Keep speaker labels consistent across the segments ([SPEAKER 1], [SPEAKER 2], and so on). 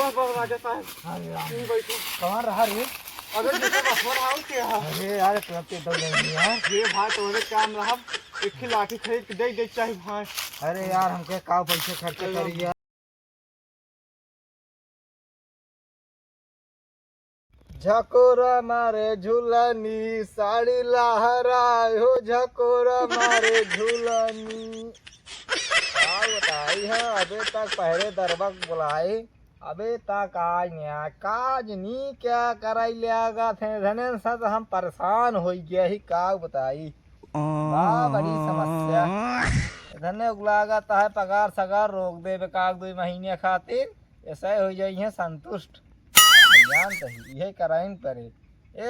[SPEAKER 1] बस बस राजा साहब
[SPEAKER 2] अरे यार
[SPEAKER 1] तुम बैठो।
[SPEAKER 2] कहाँ रहा रे?
[SPEAKER 1] अरे जैसे बसवन हाउ के हा
[SPEAKER 2] अरे यार तुरंत दौड़ नहीं यार।
[SPEAKER 1] ये भाई तोरे काम रहा एक ही लाठी खरीद के दे चाहे भाई।
[SPEAKER 2] अरे यार हमके का पैसे खर्च करी यार। झकोरा मारे झूलनी साड़ी लहराए हो झकोरा मारे झूलनी। क्या बताई है अबे तक पहरे दरबक बुलाई अबे तक आज नहीं काज नी क्या कराई लियागा थे धने सद हम परेशान हो गया ही का बताई वाह बड़ी समस्या धने उगलागा है पगार सगार रोक दे काग 2 महीने खातिर ऐसा हो जाई है संतुष्ट जानते ही यही कराइन परे।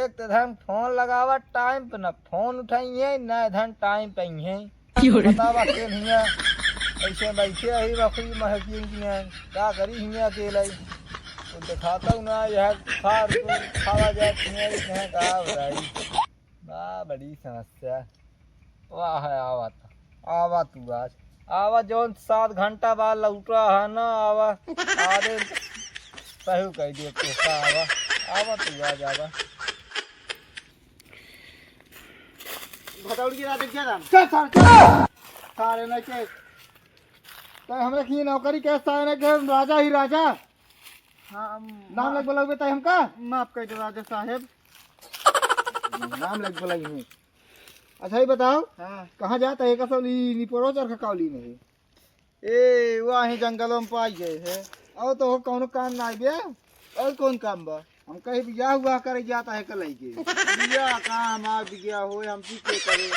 [SPEAKER 2] एक तो धन फोन लगावा टाइम पे न फोन उठाइए न धन टाइम पे है बतावा के हिया ऐसे बैठे ही बकरी महकी क्या करी हिया अकेला तो दिखाता हूँ ना यह खावा जाए का भाई वाह बड़ी समस्या। वाह है आवा तू आज आवा जो 7 घंटा बाद लौटा है ना आवा आधे सहू कह दिए तो आवा तू आज आवा
[SPEAKER 1] भटौड़ी राजा क्या नाम
[SPEAKER 2] चल सारे ना के तो हमरे की नौकरी के सारे के राजा ही राजा
[SPEAKER 1] हाँ
[SPEAKER 2] नाम लग बोलोगे तो हमका
[SPEAKER 1] माफ कर दो राजा साहब।
[SPEAKER 2] नाम लग बोला हूँ। अच्छा ही बताओ
[SPEAKER 1] हाँ
[SPEAKER 2] कहाँ जाता है कसौली निपोरो चरखा कावली में
[SPEAKER 1] ए वहाँ जंगलों में पाई गए है।
[SPEAKER 2] और तो कौन काम ना आ गया
[SPEAKER 1] और कौन काम बा
[SPEAKER 2] हम कहीं बियाह हुआ करे जाता है कल के
[SPEAKER 1] बिया कहाँ हमार बिया हो हम की के करे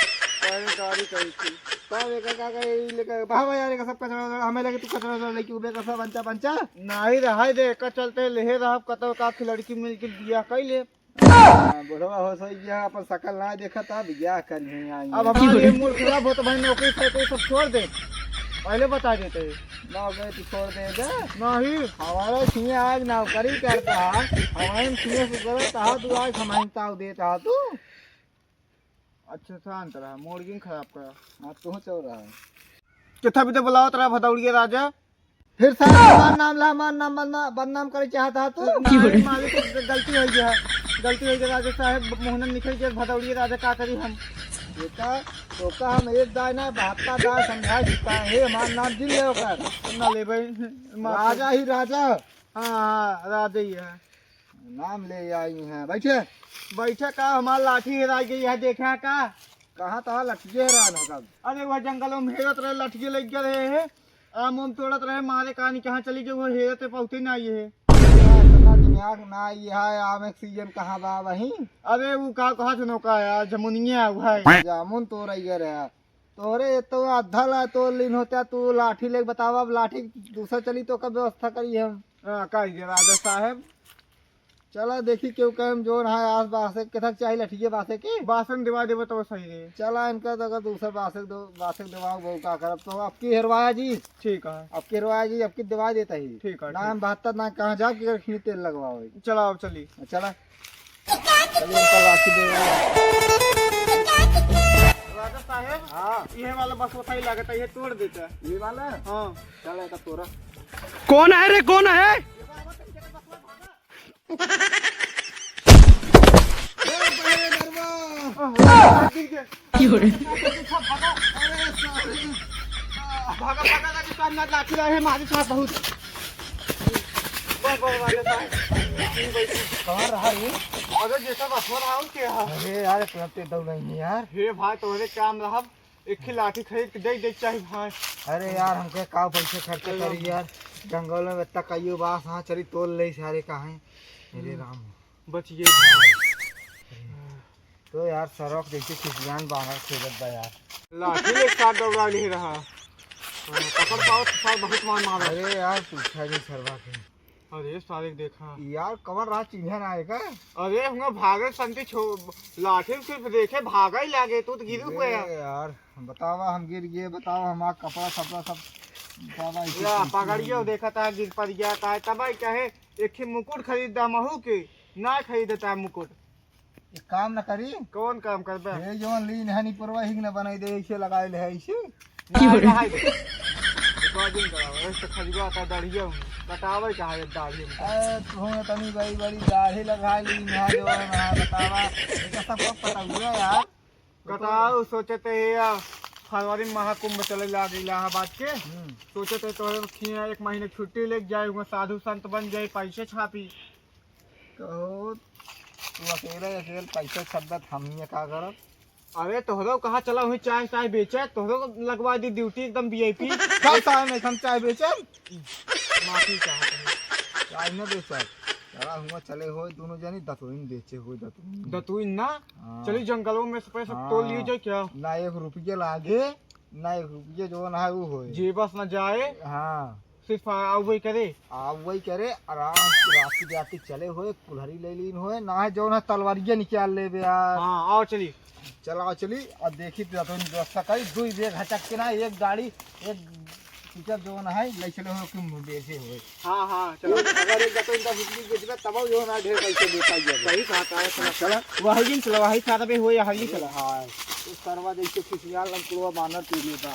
[SPEAKER 1] पहले गाड़ी करी थी
[SPEAKER 2] तब एक का लेकर भावा यार का सब कचरा हमें लगे तू कचरा लेके उबे का सब पंचा पंचा
[SPEAKER 1] नहीं रहा दे का चलते लेहे रहा कतो का लड़की मिल के बिया कर ले
[SPEAKER 2] बुढ़वा हो सही गया अपन शकल ना देखा था बियाह करनी आई
[SPEAKER 1] अब हमारे मूड खराब हो तो भाई नौकरी से सब छोड़ दे पहले बता देते
[SPEAKER 2] ना गए तू छोड़ दे दे
[SPEAKER 1] नहीं
[SPEAKER 2] हमारा छुए आज नौकरी करता हमारे छुए से करता तू आज समानता देता तू
[SPEAKER 1] अच्छा शांत रहा मोर्गिंग खराब करा
[SPEAKER 2] हाँ तू चल रहा है
[SPEAKER 1] कितना भी तो बुलाओ तेरा भदौड़िया राजा
[SPEAKER 2] फिर सारा नाम ला मान नाम बदनाम करे चाहता तू
[SPEAKER 1] मालिक गलती हो गया गलती हो गया राजा साहब मोहन निकल गया भदौड़िया राजा का करी हम
[SPEAKER 2] बेटा तो का हम एक दाय ना भाता दाय समझा चुका है हमारा नाम जिल ले कर
[SPEAKER 1] ना ले भाई
[SPEAKER 2] राजा ही राजा
[SPEAKER 1] हाँ हाँ राजा ही है
[SPEAKER 2] नाम ले आई हैं बैठे
[SPEAKER 1] बैठा का हमारा लाठी हेरा गई है देखा का
[SPEAKER 2] कहाँ तो लटके हैरान होगा
[SPEAKER 1] अरे वह जंगलों में हेरत रहे लठिए लग गए रहे आम उम तोड़त रहे मारे कहानी कहाँ चली गई वो हेरते पहुँचे ना ये
[SPEAKER 2] इतना दिमाग ना ये है आम एक सीजन कहाँ बा वही
[SPEAKER 1] अरे वो कहाँ से नौका है जमुनिया हुआ है
[SPEAKER 2] जामुन तो रही रहा तोरे तो अद्धा ला तो लीन होता तू लाठी ले बतावा लाठी दूसरा चली तो कब व्यवस्था करी हम
[SPEAKER 1] कहिए राजा साहब
[SPEAKER 2] चला देखी क्यों कम जो है आस बासे कथक चाहिए लठिए बासे की
[SPEAKER 1] बासन दिवा देव तो सही है
[SPEAKER 2] चला इनका तो अगर दूसरा बासे दवाओ बहु का करब तो आपकी हेरवाया जी
[SPEAKER 1] ठीक है
[SPEAKER 2] आपकी हेरवाया जी आपकी दवा देता ही
[SPEAKER 1] ठीक है
[SPEAKER 2] नाम 72 ना कहाँ जा के तेल लगवाओ
[SPEAKER 1] चलो अब चली
[SPEAKER 2] चला चलिए इनका राखी देगा
[SPEAKER 1] राजा साहब
[SPEAKER 2] हाँ
[SPEAKER 1] ये वाला बस वो सही लगता है ये तोड़ देता है
[SPEAKER 2] ये वाला
[SPEAKER 1] हाँ
[SPEAKER 2] चला का तोरा
[SPEAKER 3] कौन है रे कौन है
[SPEAKER 1] भागा भागा राजा साहब ना लाठी रहे हमारे साथ बहुत बस बस राजा साहब
[SPEAKER 2] कहाँ रहा ये
[SPEAKER 1] अरे जैसा बस हो रहा हूँ क्या
[SPEAKER 2] अरे यार तुरंत दौड़ नहीं यार
[SPEAKER 1] हे भाई तोरे काम रहा एक ही लाठी खरीद के दे चाहे भाई
[SPEAKER 2] अरे यार हमके का पैसे खर्च करी यार जंगल में इतना कईयो बास हाँ चली तोल ले सारे कहाँ मेरे राम
[SPEAKER 1] बचिए
[SPEAKER 2] तो यार सड़क देखिए खिसियान बाहर खेलत बा यार
[SPEAKER 1] लाठी एक साथ दौड़ा ले रहा पकड़ पाओ तो साथ बहुत मार मारा
[SPEAKER 2] अरे यार पूछा नहीं सरवा के
[SPEAKER 1] अरे सारे देखा
[SPEAKER 2] यार कवर रहा चिन्ह ना आएगा
[SPEAKER 1] अरे हम भागे संती लाठी सिर्फ देखे भागा ही लागे तू तो गिर हुए
[SPEAKER 2] यार बतावा हम गिर गए बताओ हमारा कपड़ा सपड़ा सब
[SPEAKER 1] या पकड़ियो देखा था गिर पड़ गया था तब कहे एक ही मुकुट खरीदा महू के ना खरीदता मुकुट
[SPEAKER 2] एक काम न करी
[SPEAKER 1] कौन काम करबे
[SPEAKER 2] हे जोन लीन है नी परवा हिंग न बनाई दे ऐसे लगाए ले है ऐसे
[SPEAKER 1] दिन करावे तो खरीदवा का दाढ़िया बतावे चाहे दाढ़ी
[SPEAKER 2] तुम्हें तनी बड़ी बड़ी दाढ़ी लगा ली ना जो ना बतावा इसका सबको पता हुआ यार
[SPEAKER 1] कटाओ सोचते है फरवरी में महाकुंभ चले लागे इलाहाबाद के सोचते तो एक महीने छुट्टी लेके जाए हुए साधु संत बन जाए पैसे छापी
[SPEAKER 2] कहो तू अकेले पैसे छब्बत हम ही का करब
[SPEAKER 1] अरे तोहरो कहाँ चला हुई चाय चाय बेचे तोहरो लगवा दी ड्यूटी एकदम वीआईपी
[SPEAKER 2] क्या चाय में हम चाय बेचे
[SPEAKER 1] माफी चाहते हैं
[SPEAKER 2] चाय न बेचे चला हुआ चले हो दोनों जनी दतुइन बेचे हो
[SPEAKER 1] दतुइन ना
[SPEAKER 2] हाँ।
[SPEAKER 1] चली जंगलों में से पैसा तोड़ लिए जाए क्या
[SPEAKER 2] ना 1 रुपये लागे ना 1 रुपये जो ना है वो हो
[SPEAKER 1] जी बस न जाए
[SPEAKER 2] हाँ
[SPEAKER 1] सिर्फ आओ वही करे
[SPEAKER 2] आप वही करे आराम से रास्ते जाते चले होए कुल्हड़ी ले लीन होए ना है जो ना तलवारिया निकाल ले बे यार
[SPEAKER 1] हाँ आओ चली
[SPEAKER 2] चलाओ चली और देखी तो व्यवस्था करी 2 बेग हचक के ना एक गाड़ी एक पिकअप जो ना है ले चले हो कि बेचे हुए
[SPEAKER 1] हाँ हाँ चलो
[SPEAKER 2] अगर एक गतो इनका बिजली बेचबे तब जो ना ढेर पैसे बेचा जाए
[SPEAKER 1] सही कहा है चला वही दिन चला वही खाता पे हो या हरी चला
[SPEAKER 2] हाँ तो सरवा जैसे खुशियाल हम पूरा मानर पीली था